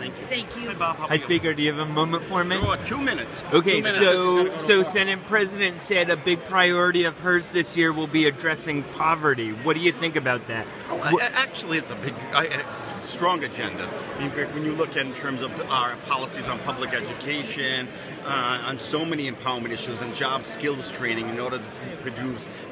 Thank you. Thank you. Hi, Bob. Hi, Speaker. Do you have a moment for me? Sure, 2 minutes. Okay, 2 minutes. so Senate President said a big priority of hers this year will be addressing poverty. What do you think about that? Oh, actually, it's a big, strong agenda. In fact, when you look at in terms of our policies on public education, on so many empowerment issues and job skills training in order to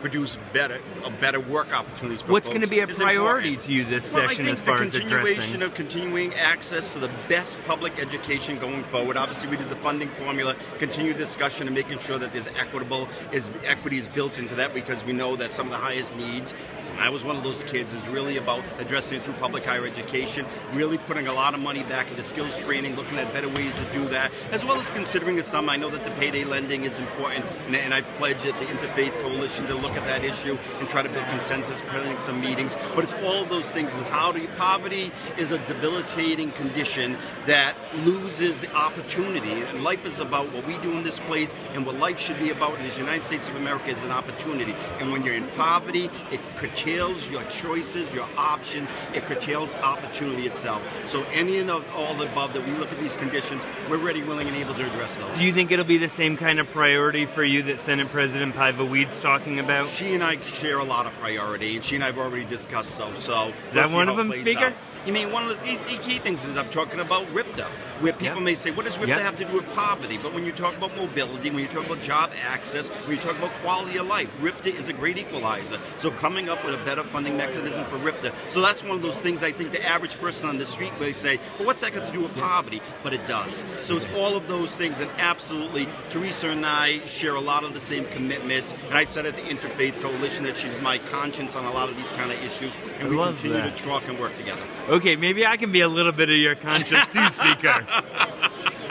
produce better work opportunities for What's folks going to be a is priority important. to you this Well, session I as think far the as continuation addressing? of continuing access to the best public education going forward. Obviously, we did the funding formula, continued discussion, and making sure that there's equity is built into that, because we know that some of the highest needs, I was one of those kids, is really about addressing it through public higher education, really putting a lot of money back into skills training, looking at better ways to do that, as well as considering some. I know that the payday lending is important, and I've pledged at the Interfaith Coalition to look at that issue and try to build consensus, planning some meetings. But it's all those things. Poverty is a debilitating condition that loses the opportunity. And life is about what we do in this place, and what life should be about in the United States of America is an opportunity. And when you're in poverty, it curtails your choices, your options, it curtails opportunity itself. So any and all the above, that we look at these conditions, we're ready, willing, and able to address those. Do you think it'll be the same kind of priority for you that Senate President Paiva Weed's talking about? She and I share a lot of priority, and she and I have already discussed so. Is that one of them, Speaker? Out. You mean, one of the key things is I'm talking about RIPTA, where people may say, what does RIPTA have to do with poverty? But when you talk about mobility, when you talk about job access, when you talk about quality of life, RIPTA is a great equalizer. So coming up with a better funding mechanism for RIPTA. So that's one of those things I think the average person on the street may say, well, what's that got to do with poverty? But it does. So it's all of those things, and absolutely, Teresa and I share a lot of the same commitments. And I said at the Interfaith Coalition that she's my conscience on a lot of these kind of issues, and we continue to talk and work together. Okay, maybe I can be a little bit of your conscience too, Speaker.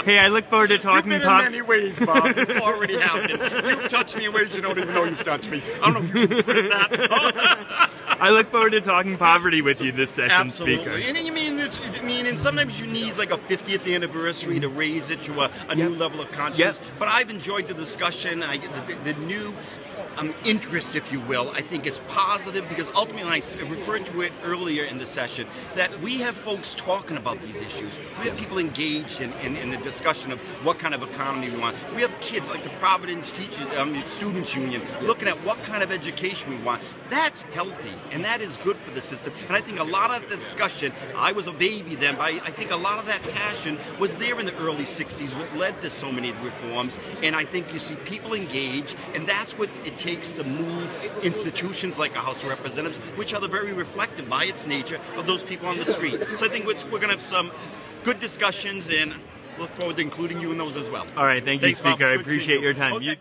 Hey, I look forward to talking. You've been in many ways, Bob. You already have been. You've touched me in ways you don't even know you've touched me. I don't know if you can print that. I look forward to talking poverty with you this session, Absolutely. Speaker. And sometimes you need like a 50th anniversary to raise it to a new level of consciousness. But I've enjoyed the discussion. The new interest, if you will, I think is positive, because ultimately, I referred to it earlier in the session, that we have folks talking about these issues. We have people engaged in the discussion of what kind of economy we want. We have kids like the Providence Students Union looking at what kind of education we want. That's healthy, and that is good for the system. And I think a lot of the discussion, I was a baby then, but I think a lot of that passion was there in the early 60s, what led to so many reforms. And I think you see people engage, and that's what it takes to move institutions like a House of Representatives, which are the very reflective by its nature of those people on the street. So I think we're going to have some good discussions, and look forward to including you in those as well. All right, thank you, Speaker. I appreciate your time. Okay.